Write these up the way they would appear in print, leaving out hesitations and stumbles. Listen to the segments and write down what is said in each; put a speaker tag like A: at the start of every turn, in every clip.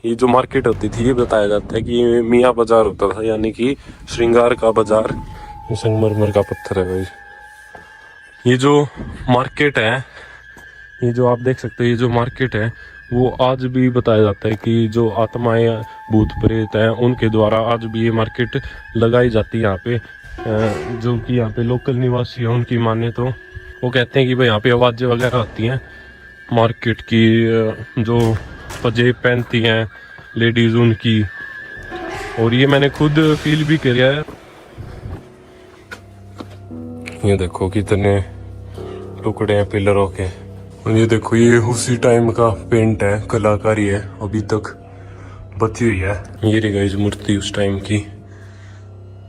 A: ये जो मार्केट होती थी ये बताया जाता है कि ये मियाँ बाजार होता था, यानी कि श्रृंगार का बाजार। ये संगमरमर का पत्थर है भाई। ये जो मार्केट है, ये जो आप देख सकते हो, ये जो मार्केट है वो आज भी बताया जाता है कि जो आत्माएं भूत प्रेत हैं उनके द्वारा आज भी ये मार्केट लगाई जाती है यहाँ पे। जो कि यहाँ पे लोकल निवासी है उनकी माने तो वो कहते हैं कि भाई यहाँ पे आवाजें वगैरह आती हैं मार्केट की, जो पजेब पहनती हैं लेडीज उनकी। और ये मैंने खुद फील भी किया है। ये देखो कितने टुकड़े हैं पिलरों के। ये देखो ये उसी टाइम का पेंट है, कलाकारी है, अभी तक बची हुई है। ये रही गाइस मूर्ति उस टाइम की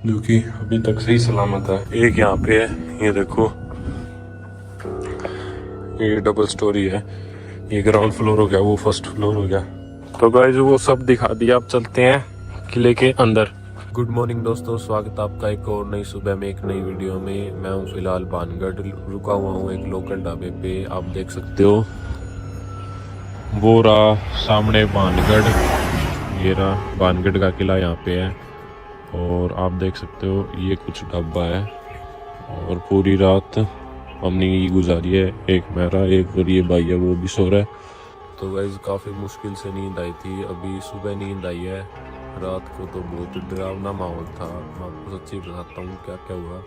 A: जो कि अभी तक सही सलामत है। एक यहाँ पे है, ये देखो ये डबल स्टोरी है। ये ग्राउंड फ्लोर हो गया, वो फर्स्ट फ्लोर हो गया। तो गाइस वो सब दिखा दिया, अब चलते हैं किले के अंदर। गुड मॉर्निंग दोस्तों, स्वागत आपका एक और नई सुबह में एक नई वीडियो में। मैं हूं फिलहाल बानगढ़, रुका हुआ हूं एक लोकल ढाबे पे। आप देख सकते हो वो रहा सामने बानगढ़, ये रहा बानगढ़ का किला यहाँ पे है। और आप देख सकते हो ये कुछ ढाबा है और पूरी रात हमने ये गुजारी है। एक मेरा एक और ये भाई है वो भी सो रहा है। तो गाइस काफ़ी मुश्किल से नींद आई थी, अभी सुबह नींद आई है। रात को तो बहुत डरावना माहौल था। मैं आपको सच्ची बताता हूँ क्या क्या हुआ।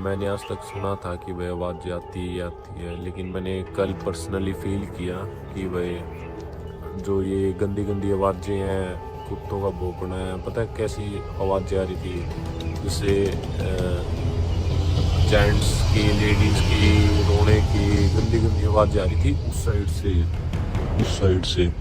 A: मैंने आज तक सुना था कि भाई आवाज़ आती है, लेकिन मैंने कल पर्सनली फील किया कि भाई जो ये गंदी गंदी आवाज़ें हैं, कुत्तों का भौंकना है, पता है कैसी आवाज़ें आ रही थी, जैसे जेंट्स की, लेडीज़ की रोने की गंदी गंदी आवाज़ें आ रही थी उस साइड से।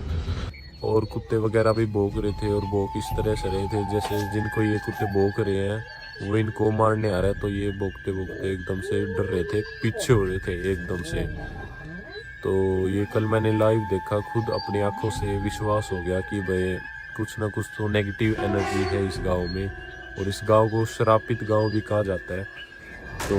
A: और कुत्ते वगैरह भी भौंक रहे थे, और भौंक इस तरह से रहे थे जैसे जिनको ये कुत्ते भौंक रहे हैं वो इनको मारने आ रहा है। तो ये भौंकते भौंकते एकदम से डर रहे थे, पीछे हो रहे थे एकदम से। तो ये कल मैंने लाइव देखा, खुद अपनी आंखों से विश्वास हो गया कि भाई कुछ ना कुछ तो नेगेटिव एनर्जी है इस गांव में। और इस गांव को श्रापित गांव भी कहा जाता है। तो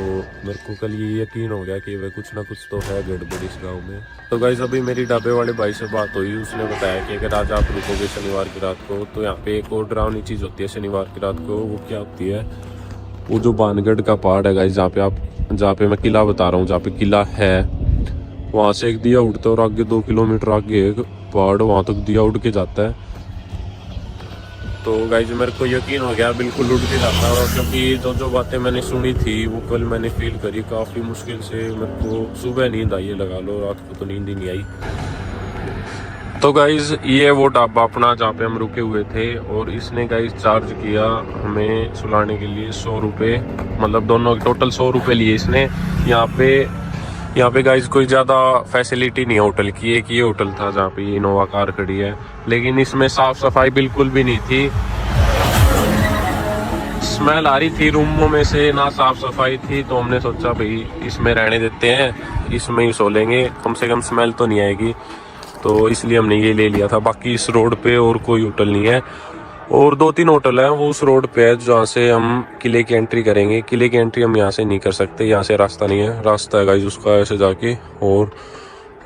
A: मेरे को कल ये यकीन हो गया कि भाई कुछ ना कुछ तो है गड़बड़ इस गांव में। तो गाइस अभी मेरी ढाबे वाले भाई से बात हुई, उसने बताया कि अगर आज आप रुकोगे शनिवार की रात को तो यहाँ पे एक और डरावनी चीज़ होती है शनिवार की रात को। वो क्या होती है, वो जो बानगढ़ का पहाड़ है गाइस, जहाँ पे मैं किला बता रहा हूँ, जहाँ पे किला है वहाँ से एक दिया उड़ता है और आगे 2 किलोमीटर आगे एक पहाड़, वहाँ तक दिया उड़ के जाता है। तो गाइज मेरे को यकीन हो गया बिल्कुल उड़ के जाता है, क्योंकि जो बातें मैंने सुनी थी वो कल मैंने फील करी। काफ़ी मुश्किल से मेरे को सुबह नींद आई है, लगा लो रात को तो नींद ही नहीं आई। तो गाइज ये वो ढाबा अपना जहाँ पे हम रुके हुए थे, और इसने गाइज चार्ज किया हमें सुलाने के लिए 100 रुपये, मतलब दोनों टोटल 100 रुपये लिए इसने। यहाँ पे गाइज कोई ज़्यादा फैसिलिटी नहीं है होटल की। एक ये होटल था जहाँ पे ये इनोवा कार खड़ी है, लेकिन इसमें साफ सफाई बिल्कुल भी नहीं थी। स्मेल आ रही थी रूमों में से, ना साफ सफाई थी। तो हमने सोचा भाई इसमें रहने देते हैं, इसमें ही सो लेंगे, कम से कम स्मेल तो नहीं आएगी। तो इसलिए हमने ये ले लिया था। बाकी इस रोड पे और कोई होटल नहीं है, और 2-3 होटल है वो उस रोड पे है जहाँ से हम किले की एंट्री करेंगे। किले की एंट्री हम यहाँ से नहीं कर सकते, यहाँ से रास्ता नहीं है। रास्ता है गाइस उसका ऐसे जाके, और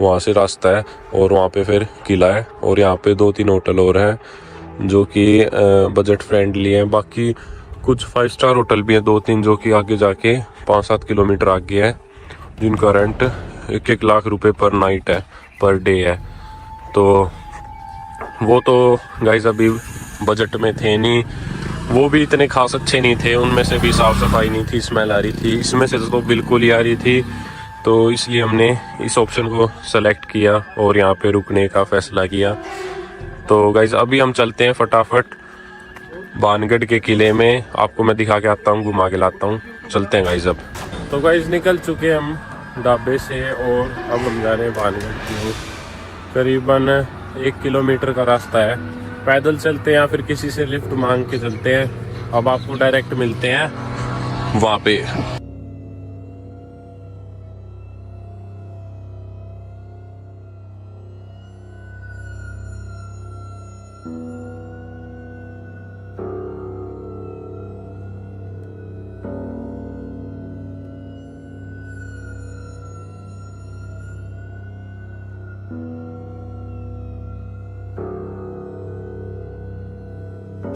A: वहाँ से रास्ता है, और वहाँ पे फिर किला है। और यहाँ पे 2-3 होटल और हैं जो कि बजट फ्रेंडली हैं। बाकी कुछ 5 स्टार होटल भी हैं 2-3 जो कि आगे जाके 5-7 किलोमीटर आगे है, जिनका रेंट 1-1 लाख रुपए पर नाइट है, पर डे है। तो वो तो गाइस अभी बजट में थे नहीं, वो भी इतने खास अच्छे नहीं थे। उनमें से भी साफ़ सफाई नहीं थी, स्मेल आ रही थी। इसमें से तो बिल्कुल ही आ रही थी। तो इसलिए हमने इस ऑप्शन को सेलेक्ट किया और यहाँ पे रुकने का फैसला किया। तो गाइस अभी हम चलते हैं फटाफट बानगढ़ के किले में, आपको मैं दिखा के आता हूँ, घुमा के लाता हूँ। चलते हैं गाइस अब। तो गाइस निकल चुके हम ढाबे से, और अब हम जा रहे हैं बानगढ़ की ओर। करीबन 1 किलोमीटर का रास्ता है। पैदल चलते हैं या फिर किसी से लिफ्ट मांग के चलते हैं। अब आपको डायरेक्ट मिलते हैं वहाँ पे।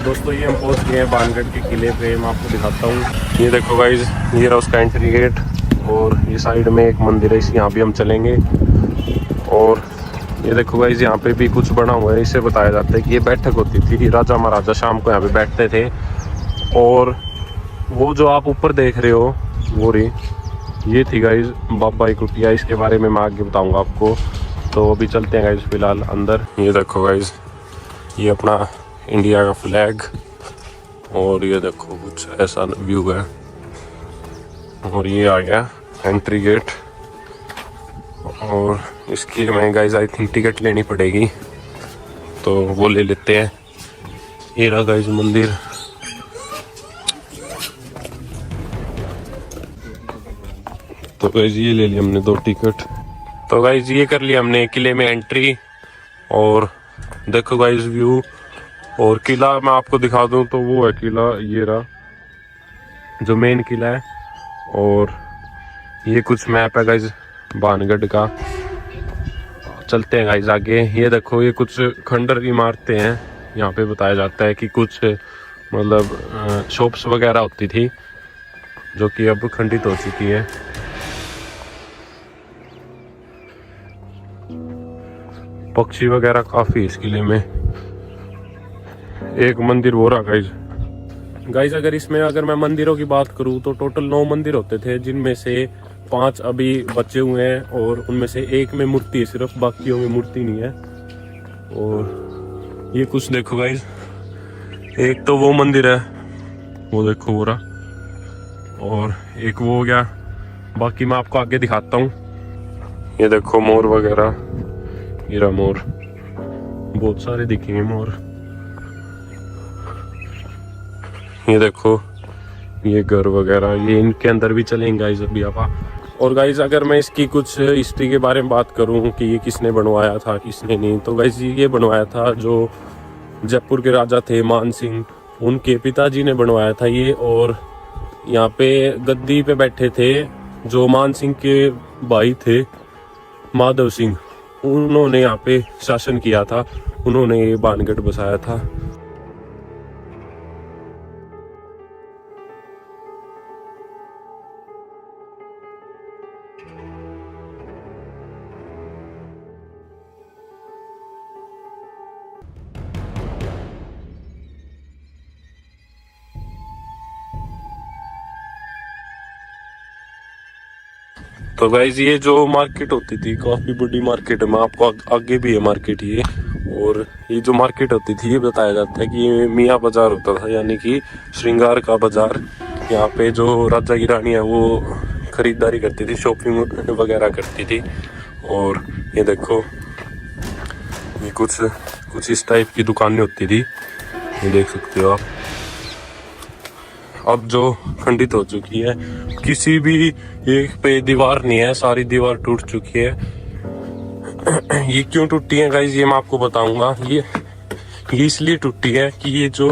A: दोस्तों ये हम पहुंच गए हैं बानगढ़ के किले पे। मैं आपको दिखाता हूँ। ये देखो गाइज, ये रहा उसका एंट्री गेट और ये साइड में एक मंदिर है, इस यहाँ भी हम चलेंगे। और ये देखो गाइज, यहाँ पे भी कुछ बना हुआ है। इससे बताया जाता है कि ये बैठक होती थी, राजा महाराजा शाम को यहाँ पे बैठते थे। और वो जो आप ऊपर देख रहे हो वो रही, ये थी गाइज बाबा की कुटिया। इसके बारे में मैं आगे बताऊँगा आपको। तो अभी चलते हैं गाइज फिलहाल अंदर। ये देखो गाइज, ये अपना इंडिया का फ्लैग और ये देखो कुछ ऐसा व्यू है। और ये आ गया एंट्री गेट और इसकी हमें गाइस आई थिंक टिकट लेनी पड़ेगी, तो वो ले लेते हैं। ये रहा गाइस मंदिर। तो गाइस ये ले लिया हमने 2 टिकट। तो गाइस ये कर लिया हमने किले में एंट्री। और देखो गाइस व्यू। और किला मैं आपको दिखा दूं तो वो है किला, ये रहा जो मेन किला है। और ये कुछ मैप है गाइज बानगढ़ का। चलते हैं गाइज आगे। ये देखो ये कुछ खंडर इमारतें हैं। यहाँ पे बताया जाता है कि कुछ मतलब शॉप्स वगैरह होती थी जो कि अब खंडित हो चुकी है। पक्षी वगैरह काफी इस किले में। एक मंदिर वो रहा गाइज। अगर मैं मंदिरों की बात करूं तो टोटल 9 मंदिर होते थे, जिनमें से 5 अभी बचे हुए हैं और उनमें से एक में मूर्ति है सिर्फ, बाकियों में मूर्ति नहीं है। और ये कुछ देखो गाइज, एक तो वो मंदिर है वो देखो वो रहा, और एक वो हो गया। बाकी मैं आपको आगे दिखाता हूँ। ये देखो मोर वगैरह, ये रहा मोर, बहुत सारे दिखेंगे मोर। ये देखो ये घर वगैरह, ये इनके अंदर भी चलेंगे गाइज अभी आप। और गाइज अगर मैं इसकी कुछ हिस्ट्री के बारे में बात करूं कि ये किसने बनवाया था किसने नहीं, तो गाइज ये बनवाया था जो जयपुर के राजा थे मान सिंह, उनके पिताजी ने बनवाया था ये। और यहाँ पे गद्दी पे बैठे थे जो मान सिंह के भाई थे माधव सिंह, उन्होंने यहाँ पे शासन किया था, उन्होंने ये बानगढ़ बसाया था। तो गाइज ये जो मार्केट होती थी काफी बड़ी मार्केट है। मैं आपको आगे भी है मार्केट ये। और ये जो मार्केट होती थी ये बताया जाता है कि ये मियाँ बाजार होता था, यानी कि श्रृंगार का बाजार। यहाँ पे जो राजा की रानी है वो खरीदारी करती थी, शॉपिंग वगैरह करती थी। और ये देखो ये कुछ इस टाइप की दुकानें होती थी, ये देख सकते हो आप। अब जो खंडित हो चुकी है, किसी भी एक पे दीवार नहीं है, सारी दीवार टूट चुकी है। ये क्यों टूटी है गाइज ये मैं आपको बताऊंगा। ये इसलिए टूटी है कि ये जो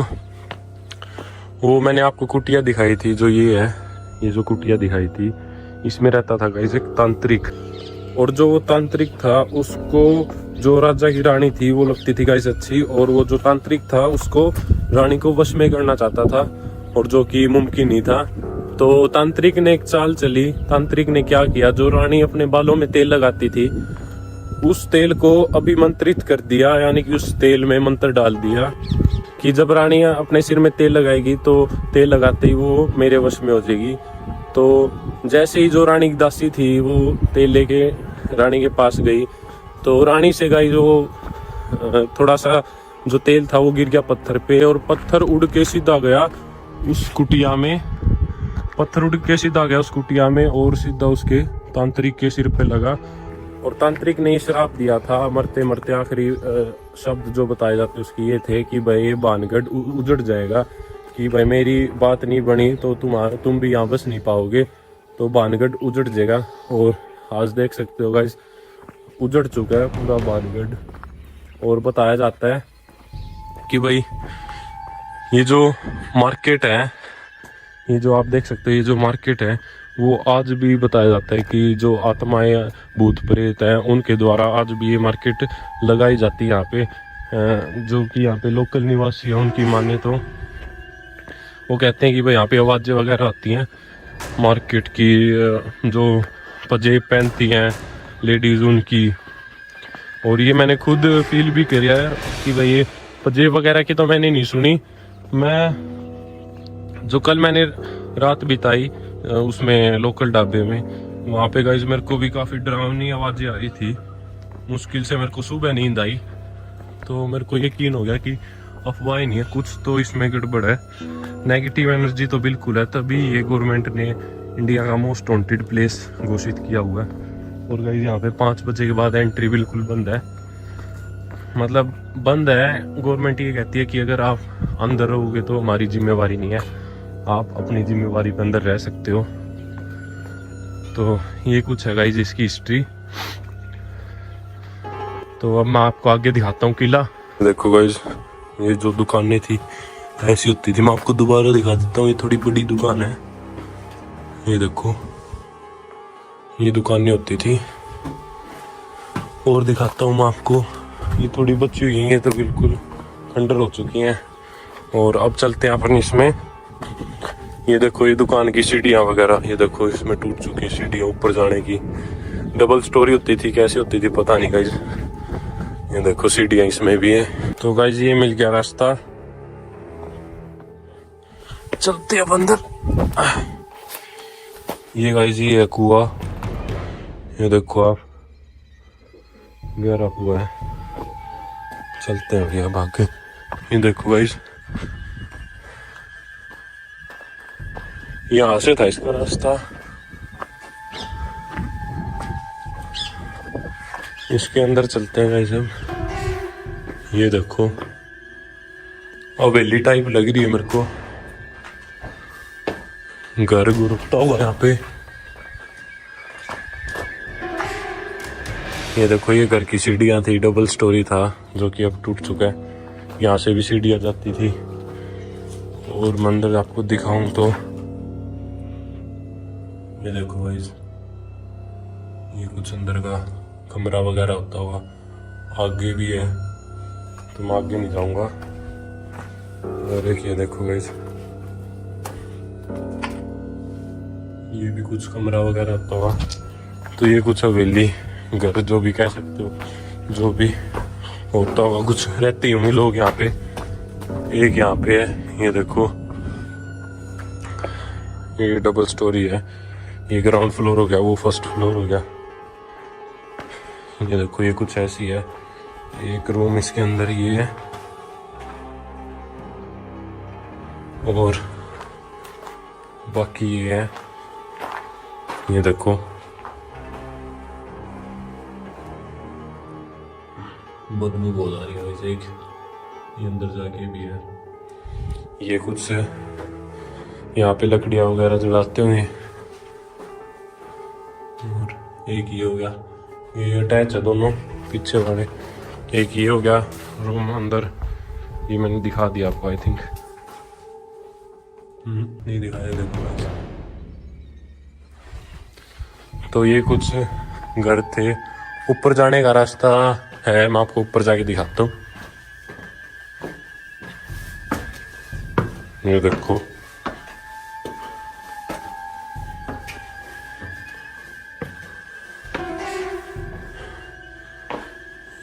A: वो मैंने आपको कुटिया दिखाई थी, जो ये है, ये जो कुटिया दिखाई थी, इसमें रहता था गाइज एक तांत्रिक। और जो वो तांत्रिक था उसको जो राजा की रानी थी वो लगती थी गाइज अच्छी, और वो जो तांत्रिक था उसको रानी को वश में करना चाहता था, और जो कि मुमकिन नहीं था। तो तांत्रिक ने एक चाल चली। तांत्रिक ने क्या किया, जो रानी अपने बालों में तेल लगाती थी उस तेल को अभिमंत्रित कर दिया, यानी कि उस तेल में मंत्र डाल दिया कि जब रानी अपने सिर में तेल लगाएगी तो तेल लगाते ही वो मेरे वश में हो जाएगी। तो जैसे ही जो रानी की दासी थी वो तेल लेके रानी के पास गई, तो रानी से गई जो थोड़ा सा जो तेल था वो गिर गया पत्थर पे, और पत्थर उड़ के सीधा गया उस कुटिया में। पत्थर उड़ के सीधा गया उस कुटिया में और सीधा उसके तांत्रिक के सिर पे लगा। और तांत्रिक ने श्राप दिया था मरते मरते, आखिरी शब्द जो बताए जाते उसकी ये थे कि भाई ये बानगढ़ उजड़ जाएगा, कि भाई मेरी बात नहीं बनी तो तुम भी यहाँ बस नहीं पाओगे, तो बानगढ़ उजड़ जाएगा। और आज देख सकते हो गाइस उजड़ चुका है पूरा बानगढ़। और बताया जाता है कि भाई ये जो मार्केट है, ये जो आप देख सकते हो, ये जो मार्केट है वो आज भी बताया जाता है कि जो आत्माएं भूत प्रेत हैं उनके द्वारा आज भी ये मार्केट लगाई जाती है यहाँ पे।
B: जो कि यहाँ पे लोकल निवासी हैं उनकी माने तो वो कहते हैं कि भाई यहाँ पे आवाज़ें वगैरह आती हैं मार्केट की, जो पजेब पहनती हैं लेडीज़ उनकी। और ये मैंने खुद फील भी किया है कि भाई ये पजेब वगैरह की तो मैंने नहीं सुनी। मैं जो कल मैंने रात बिताई उसमें लोकल ढाबे में, वहाँ पे गाइस मेरे को भी काफ़ी डरावनी आवाज़ें आ रही थी। मुश्किल से मेरे को सुबह नींद आई तो मेरे को यकीन हो गया कि अफवाह नहीं है, कुछ तो इसमें गड़बड़ है, नेगेटिव एनर्जी तो बिल्कुल है। तभी ये गवर्नमेंट ने इंडिया का मोस्ट वांटेड प्लेस घोषित किया हुआ है। और गाइस यहाँ पे 5 बजे के बाद एंट्री बिल्कुल बंद है, मतलब बंद है। गवर्नमेंट ये कहती है कि अगर आप अंदर रहोगे तो हमारी जिम्मेवारी नहीं है, आप अपनी जिम्मेवारी पे अंदर रह सकते हो। तो ये कुछ है गाइस इसकी हिस्ट्री। तो अब मैं आपको आगे दिखाता हूँ किला। देखो गाइस ये जो दुकानें थी ऐसी होती थी, मैं आपको दोबारा दिखा देता हूँ। ये थोड़ी बड़ी दुकान है, ये देखो ये दुकानें होती थी। और दिखाता हूँ मैं आपको, ये थोड़ी बची हुई हैं, तो बिल्कुल खंडर हो चुकी हैं। और अब चलते हैं अपन इसमें। ये देखो ये दुकान की सीढ़ियाँ वगैरह, ये देखो इसमें टूट चुकी सीढ़ियाँ ऊपर जाने की। डबल स्टोरी होती थी, कैसे होती थी पता नहीं गाइस। ये देखो सीढ़ियाँ इसमें भी है। तो गाइस ये मिल गया रास्ता, चलते हैं अंदर। ये गाइस ये है कुआं, ये देखो आप गहरा कुआं है। चलते हैं भैया भाग के। ये देखो गाइस यहाँ से था इसका रास्ता, इसके अंदर चलते हैं गाइस हम। ये देखो हवेली टाइप लग रही है मेरे को, घर गुरुकता हुआ यहाँ पे। ये देखो ये घर की सीढ़ियाँ थी, डबल स्टोरी था जो कि अब टूट चुका है। यहाँ से भी सीढ़ियाँ जाती थी। और मंदिर आपको दिखाऊं तो ये देखो गाइस ये कुछ अंदर का कमरा वगैरह होता हुआ आगे भी है, तो मैं आगे नहीं जाऊंगा। और एक ये देखो गाइस ये भी कुछ कमरा वगैरह होता हुआ। तो ये कुछ हवेली घर जो भी कह सकते हो, जो भी होता होगा, कुछ रहते ही होंगे लोग यहाँ पे। एक यहाँ पे है, ये देखो ये डबल स्टोरी है। ये ग्राउंड फ्लोर हो गया, वो फर्स्ट फ्लोर हो गया। ये देखो ये कुछ ऐसी है, एक रूम इसके अंदर ये है। और बाकी ये है, ये देखो बदबू बहुत आ रही है वैसे। एक ये अंदर जाके भी है। ये कुछ यहाँ पे लकड़ियाँ वगैरह जलाते होंगे। और एक ये हो गया, ये अटैच है दोनों पीछे वाले। एक ये हो गया रूम अंदर, ये मैंने दिखा दिया आपको आई थिंक, नहीं दिखाया देखो। तो ये कुछ घर थे। ऊपर जाने का रास्ता है, मैं आपको ऊपर जाके दिखाता हूँ। ये देखो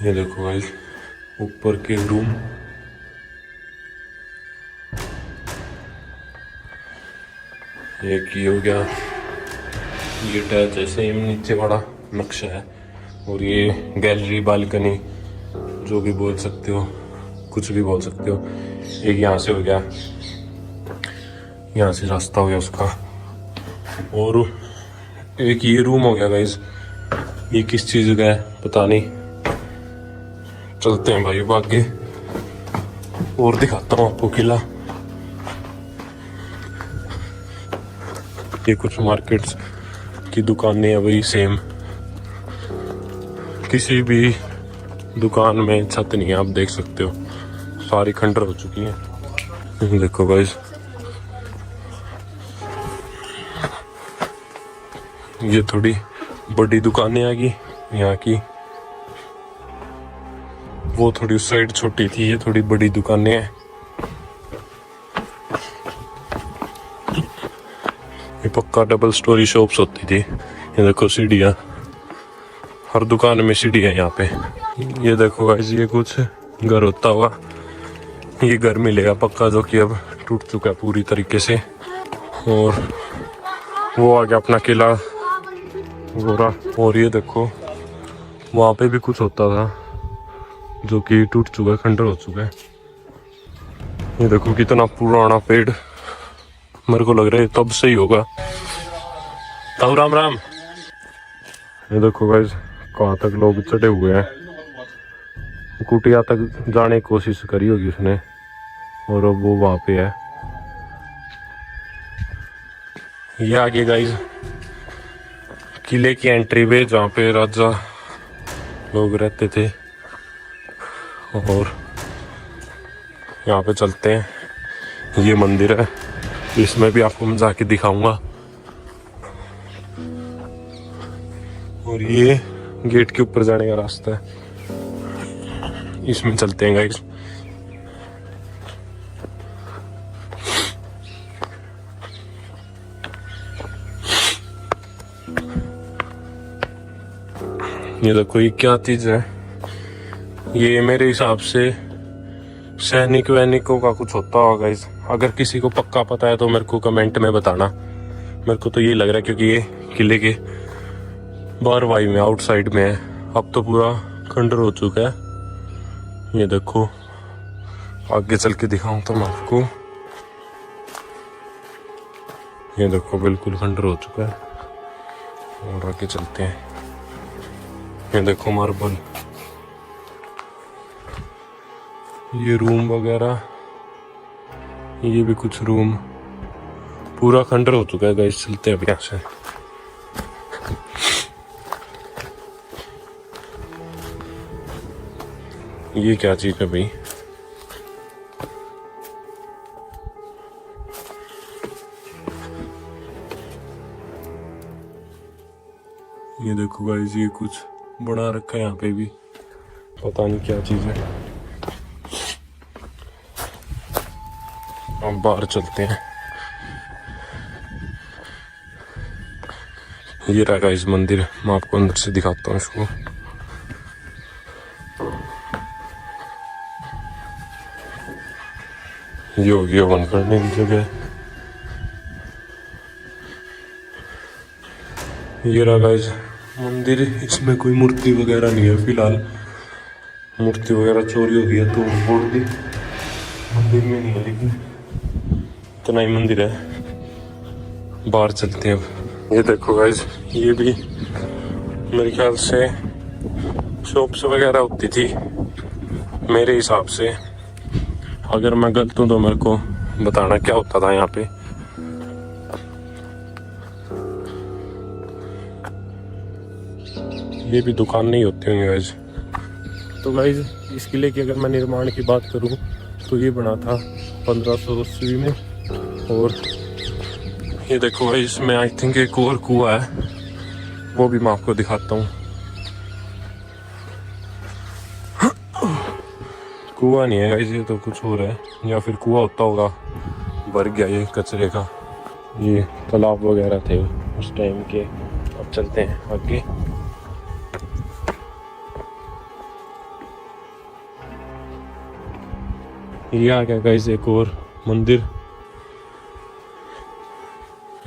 B: ये देखो गाइस ऊपर के रूम। एक ये हो गया, ये अटैच है, सेम नीचे बड़ा नक्शा है। और ये गैलरी बालकनी जो भी बोल सकते हो, कुछ भी बोल सकते हो। एक यहाँ से हो गया, यहाँ से रास्ता हो गया उसका। और एक ये रूम हो गया गाइस, ये किस चीज़ का है पता नहीं। चलते हैं भाई आगे और दिखाता हूँ आपको किला। ये कुछ मार्केट्स की दुकानें हैं वही सेम, किसी भी दुकान में छत नहीं है, आप देख सकते हो सारी खंडर हो चुकी हैं। देखो गाइस ये थोड़ी बड़ी दुकानें आ गई यहाँ की। वो थोड़ी उस साइड छोटी थी, ये थोड़ी बड़ी दुकानें हैं। ये पक्का डबल स्टोरी शॉप्स होती थी। ये देखो सीढ़ियाँ, हर दुकान में सीढ़ी है यहाँ पे। ये देखो गाइस, ये कुछ घर होता होगा, ये घर मिलेगा पक्का, जो कि अब टूट चुका है पूरी तरीके से। और वो आ गया अपना किला गोरा। और ये देखो वहाँ पे भी कुछ होता था जो कि टूट चुका है, खंडर हो चुका है। ये देखो कितना पुराना पेड़, मेरे को लग रहा है तब से ही होगा। ताऊ राम राम। ये देखो गाइस कहाँ तक लोग चढ़े हुए हैं, कुटिया तक जाने की कोशिश करी होगी उसने, और अब वो वहाँ पे है। ये आगे गाइस किले की एंट्री वे, जहाँ पे राजा लोग रहते थे। और यहाँ पे चलते हैं, ये मंदिर है, इसमें भी आपको मैं जाके दिखाऊंगा। और ये गेट के ऊपर जाने का रास्ता है, इसमें चलते हैं गाइस। ये देखो ये क्या चीज है, ये मेरे हिसाब से सैनिक वैनिकों का कुछ होता होगा गाइस। अगर किसी को पक्का पता है तो मेरे को कमेंट में बताना। मेरे को तो ये लग रहा है, क्योंकि ये किले के बाहर वाई में, आउटसाइड में है। अब तो पूरा खंडर हो चुका है। ये देखो आगे चल के दिखाऊं तो मैं आपको, ये देखो बिल्कुल खंडर हो चुका है। और आगे चलते हैं, ये देखो मार्बल, ये रूम वगैरह, ये भी कुछ रूम, पूरा खंडर हो चुका है गाइस। चलते हैं अब यहाँ से। ये क्या चीज है भाई, ये देखो गाइस, ये कुछ बना रखा है यहाँ पे भी, पता नहीं क्या चीज है। अब बाहर चलते हैं। ये रहा गाइस मंदिर, मैं आपको अंदर से दिखाता हूँ इसको। ये हो गया हवन करने की जगह। ये रहा गाइस मंदिर, इसमें कोई मूर्ति वगैरह नहीं है फिलहाल। मूर्ति वगैरह चोरी हो गई है तो फोड़ दी, मंदिर में नहीं है, लेकिन इतना ही मंदिर है। बाहर चलते हैं अब। ये देखो गाइस, ये भी मेरे ख्याल से शॉप्स वगैरह होती थी मेरे हिसाब से। अगर मैं गलत हूँ तो मेरे को बताना क्या होता था यहाँ पे। ये भी दुकान नहीं होती होंगी गाइस। तो गाइस इस किले की अगर मैं निर्माण की बात करूँ तो ये बना था 1580 में। और ये देखो गाइस, इसमें आई थिंक एक और कुआं है, वो भी मैं आपको दिखाता हूँ। कुआं नहीं है गाइस, ये तो कुछ और है, या फिर कुआं होता होगा, भर गया ये कचरे का। ये तालाब वगैरह थे उस टाइम के। अब चलते हैं आगे। ये आ गया गाइस एक और मंदिर।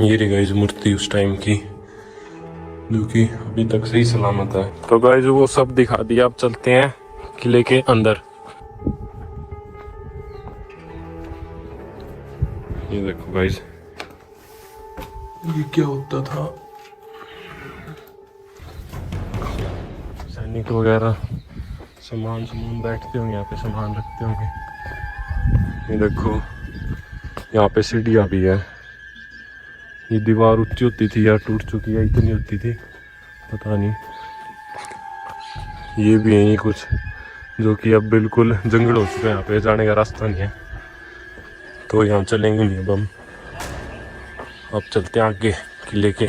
B: ये रही गाइस मूर्ति उस टाइम की, जो कि अभी तक सही सलामत है। तो गाइस वो सब दिखा दिया, अब चलते हैं किले के अंदर। ये देखो गाइस, ये क्या होता था, सैनिक वगैरह सामान बैठते होंगे यहाँ पे, सामान रखते होंगे। ये देखो यहाँ पे सीढ़ियाँ भी है। ये दीवार ऊंची होती थी या टूट चुकी है, इतनी होती थी पता नहीं। ये भी है कुछ जो कि अब बिल्कुल जंगल हो चुका है, यहाँ पे जाने का रास्ता नहीं है, तो यहाँ चलेंगे नहीं अब हम। अब चलते हैं आगे किले के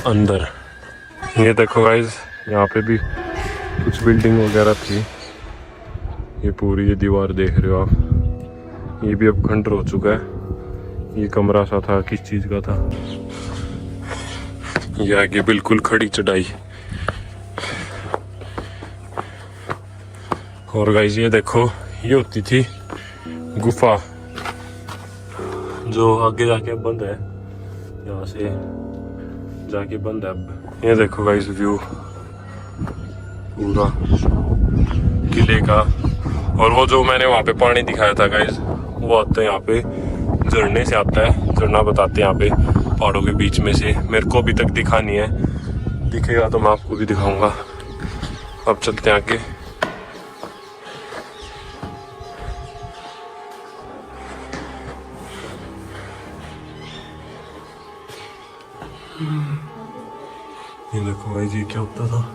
B: अंदर। ये देखो गाइस, यहाँ पे भी कुछ बिल्डिंग वगैरह थी, ये पूरी ये दीवार देख रहे हो आप, ये भी अब खंडर हो चुका है। ये कमरा सा था, किस चीज का था। ये आगे बिल्कुल खड़ी चढ़ाई। और गाइस ये देखो, ये होती थी गुफा जो आगे जाके बंद है, यहाँ से जाके बंद है अब। ये देखो गाइस व्यू पूरा किले का। और वो जो मैंने वहाँ पे पानी दिखाया था गाइस, वो आता है यहाँ पे, झरने से आता है, झरना बताते हैं यहाँ पे पहाड़ों के बीच में से। मेरे को अभी तक दिखा नहीं है, दिखेगा तो मैं आपको भी दिखाऊंगा। अब चलते हैं आगे। ये देखो भाई जी क्या होता था।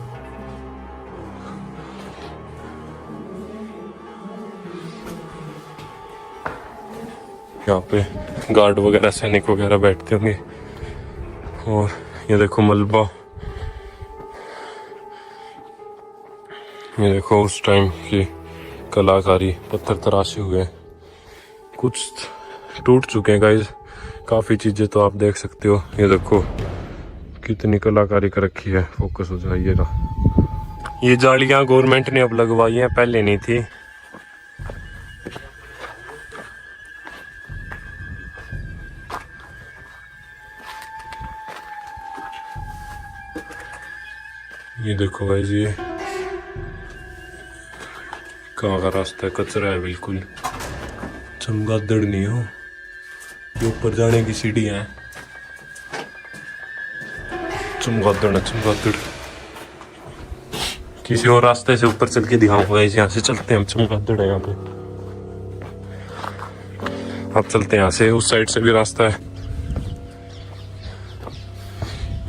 B: यहाँ पे गार्ड वगैरह, सैनिक वगैरह बैठते होंगे। और ये देखो मलबा, ये देखो उस टाइम की कलाकारी, पत्थर तराशे हुए, कुछ टूट चुके हैं गाइस, काफी चीजें तो आप देख सकते हो। ये देखो कितनी कलाकारी कर रखी है। फोकस हो जाइएगा। ये जालियां गवर्नमेंट ने अब लगवाई हैं, पहले नहीं थी। ये देखो भाई जी, कहाँ का रास्ता है, कचरा है बिल्कुल, चमगादड़ नहीं हो। ये ऊपर जाने की सीढ़ी है, चमगादड़, चमगादड़। किसी और रास्ते से ऊपर चल के दिखाऊंगा। यहाँ से चलते हैं हम, चमगादड़ है यहाँ पे। अब चलते हैं यहाँ से, उस साइड से भी रास्ता है।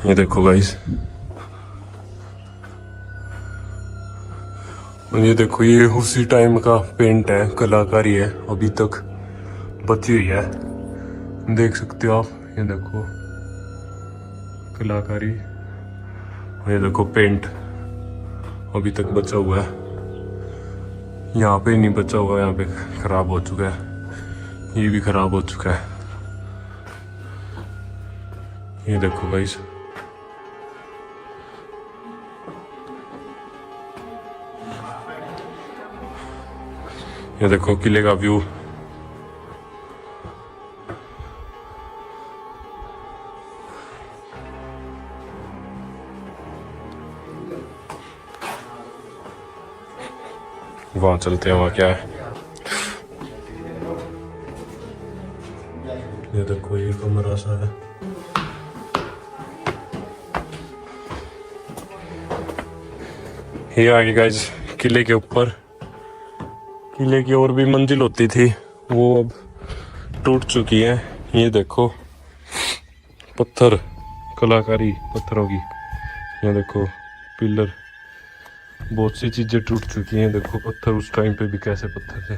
B: ये देखो गाइस, ये देखो, ये उसी टाइम का पेंट है, कलाकारी है, अभी तक बची हुई है, देख सकते हो आप। ये देखो कलाकारी, ये देखो पेंट अभी तक बचा हुआ है। यहाँ पे नहीं बचा हुआ, यहाँ पे खराब हो चुका है, ये भी खराब हो चुका है। ये देखो गाइस, ये देखो किले का व्यू। वहां चलते हैं, वहां क्या है। ये देखो ये कमरा सा है। ये आगे गाइस किले के ऊपर, किले की और भी मंजिल होती थी, वो अब टूट चुकी है। ये देखो पत्थर, कलाकारी पत्थरों की। ये देखो पिलर, बहुत सी चीजें टूट चुकी हैं। देखो पत्थर, उस टाइम पे भी कैसे पत्थर थे।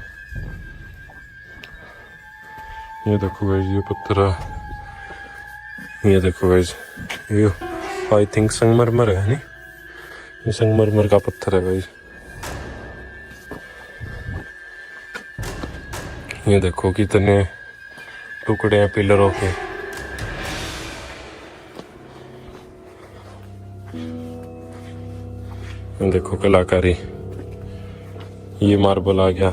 B: ये देखो गाइस, ये पत्थर है। ये देखो गाइस, ये आई थिंक संगमरमर है, नहीं? ये संगमरमर का पत्थर है गाइस। ये देखो कितने टुकड़े हैं पिलरों के। देखो कलाकारी, ये मार्बल आ गया।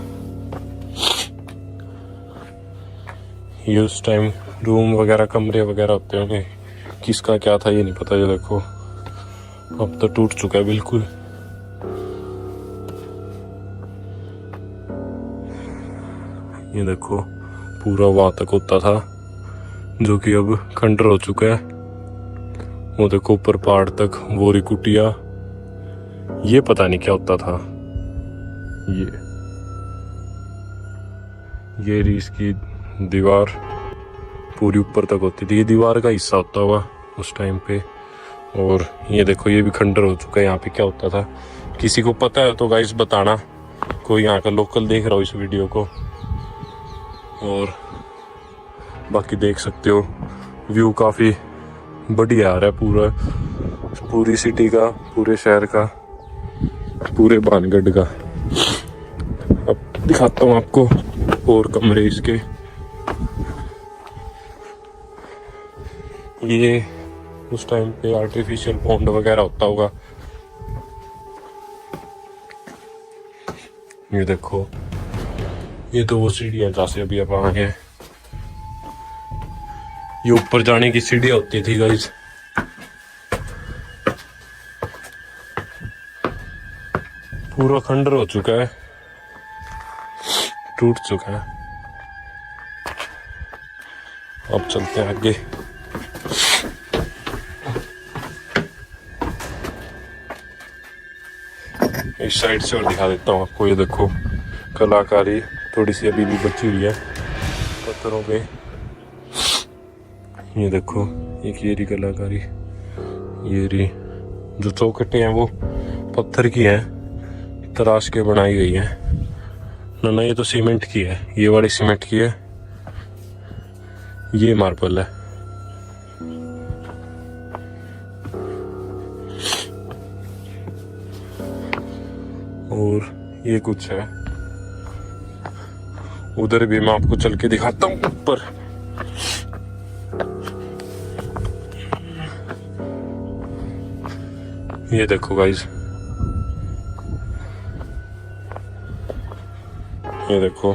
B: ये उस टाइम रूम वगैरह, कमरे वगैरह होते होंगे, किसका क्या था ये नहीं पता। ये देखो अब तो टूट चुका है बिल्कुल। ये देखो पूरा वहां तक होता था, जो कि अब खंडर हो चुका है। वो देखो ऊपर पहाड़ तक बोरी कुटिया, ये पता नहीं क्या होता था। ये रही इसकी दीवार, पूरी ऊपर तक होती थी। ये दीवार का हिस्सा होता हुआ उस टाइम पे। और ये देखो ये भी खंडर हो चुका है। यहाँ पे क्या होता था, किसी को पता है तो गाइस बताना, कोई यहाँ का लोकल देख रहा हो इस वीडियो को। और बाकी देख सकते हो व्यू काफी बढ़िया आ रहा है, पूरी सिटी का, पूरे शहर का, पूरे भानगढ़ का। अब दिखाता हूँ आपको और कमरे इसके। ये उस टाइम पे आर्टिफिशियल पॉन्ड वगैरह होता होगा। ये देखो, ये तो वो सीढ़ी है जहाँ से अभी आप आए हैं। ये ऊपर जाने की सीढ़ी होती थी गाइस। पूरा खंडर हो चुका है, टूट चुका है। अब चलते हैं आगे। इस साइड से और दिखा देता हूँ आपको। ये देखो, कलाकारी थोड़ी सी अभी भी बची हुई है पत्थरों पे। ये देखो, एक ये रही कलाकारी, ये रही। जो चौखटें हैं वो पत्थर की हैं, तराश के बनाई गई है ना। ये तो सीमेंट की है, ये वाली सीमेंट की है, ये मार्बल है। और ये कुछ है, उधर भी मैं आपको चल के दिखाता हूँ ऊपर। ये देखो गाइस, ये देखो,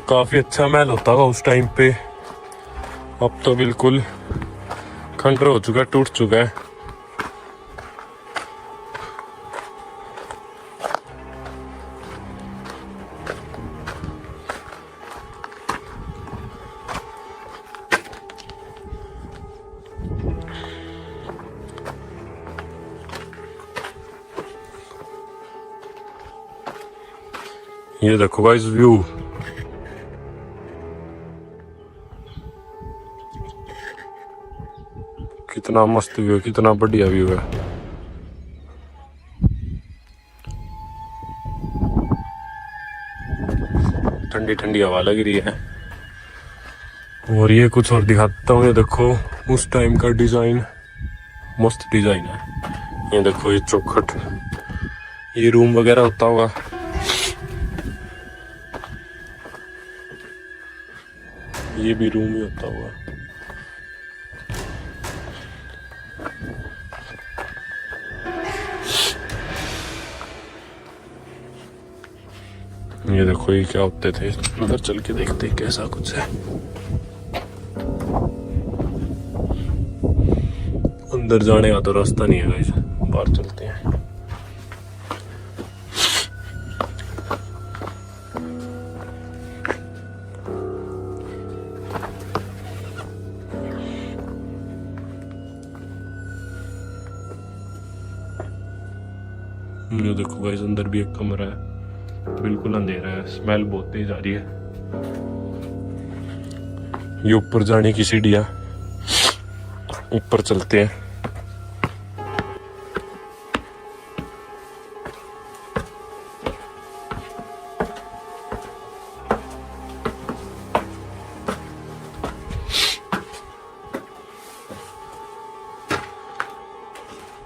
B: काफी अच्छा महल होता होगा उस टाइम पे। अब तो बिल्कुल खंडर हो चुका है, टूट चुका है। ये देखो गाइस व्यू, कितना मस्त व्यू, कितना बढ़िया व्यू है। ठंडी ठंडी हवा लग रही है। और ये कुछ और दिखाता हूँ। ये देखो, उस टाइम का डिजाइन, मस्त डिजाइन है। ये देखो, ये चौखट, ये रूम वगैरह होता होगा। ये भी रूम ही होता होगा। ये देखो, ये क्या होते थे। अंदर चल के देखते हैं कैसा कुछ है। अंदर जाने का तो रास्ता नहीं है गाइस, बाहर चलते हैं। ये देखो गाइस, अंदर भी एक कमरा है, बिल्कुल अंधेरा है, स्मेल बहुत तेज आ रही है। ये ऊपर जाने की सीढ़ियां, ऊपर चलते हैं।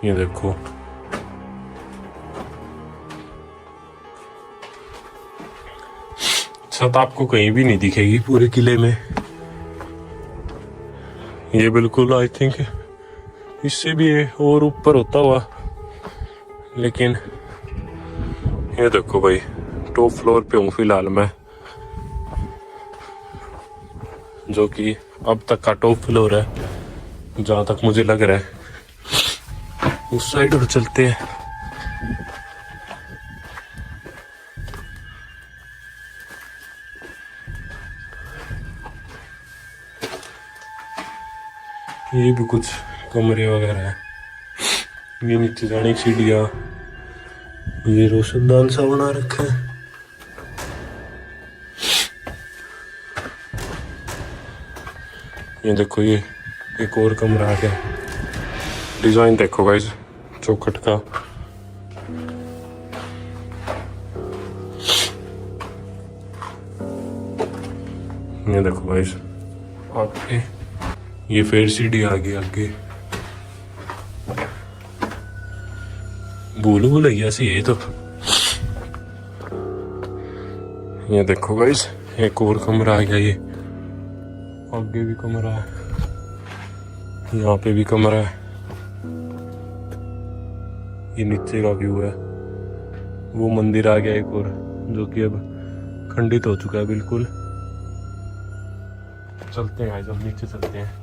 B: ये देखो, छत आपको कहीं भी नहीं दिखेगी पूरे किले में। ये बिल्कुल आई थिंक इससे भी और ऊपर होता हुआ, लेकिन ये देखो भाई, टॉप फ्लोर पे हूँ फिलहाल मैं, जो कि अब तक का टॉप फ्लोर है जहां तक मुझे लग रहा है। उस साइड और चलते हैं। ये भी कुछ कमरे वगैरह है। ये नीचे जाने की सीढ़ियाँ, ये रोशनदान सा बना रखा है। ये देखो, ये एक और कमरा आ गया। डिजाइन देखो गाइस चौखट का। ये देखो गाइस आगे, ये फिर सीढ़ी आ गई आगे। भूल भुलैया सी है तो। ये देखो गाइस, एक और कमरा आ गया। ये आगे भी कमरा है, यहाँ पे भी कमरा है। ये नीचे का व्यू है। वो मंदिर आ गया एक और, जो कि अब खंडित हो चुका है बिल्कुल। चलते हैं गाइस, अब नीचे चलते हैं।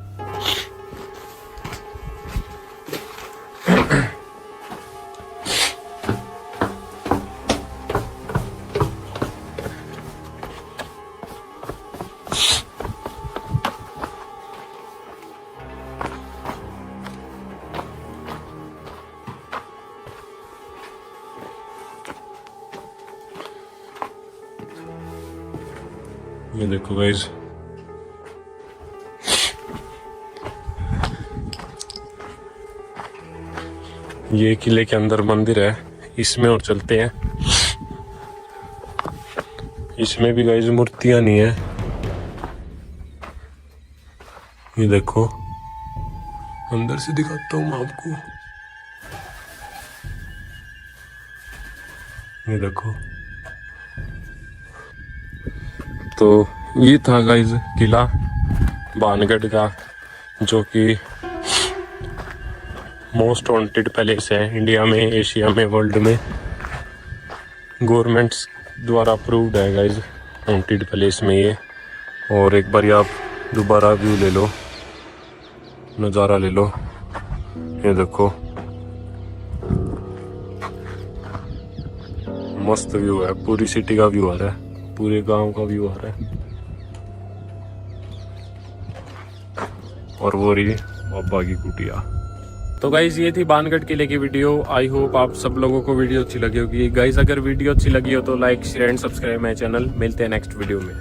B: ये देखो गाइस, ये किले के अंदर मंदिर है, इसमें और चलते हैं। इसमें भी गाइस मूर्तियां नहीं है। ये देखो, अंदर से दिखाता हूँ मैं आपको। ये देखो, तो ये था गाइस किला बानगढ़ का, जो कि मोस्ट वांटेड पैलेस है इंडिया में, एशिया में, वर्ल्ड में। गवर्नमेंट्स द्वारा अप्रूव्ड है गाइस वांटेड पैलेस में ये। और एक बार आप दोबारा व्यू ले लो, नज़ारा ले लो। ये देखो, मस्त व्यू है, पूरी सिटी का व्यू आ रहा है, पूरे गांव का व्यू आ रहा है। और वो रही बाबा की कुटिया। तो गाइज ये थी बानगढ़ किले की वीडियो। आई होप आप सब लोगों को वीडियो अच्छी लगी होगी। गाइज अगर वीडियो अच्छी लगी हो तो like, share and subscribe my channel. मिलते हैं नेक्स्ट वीडियो में।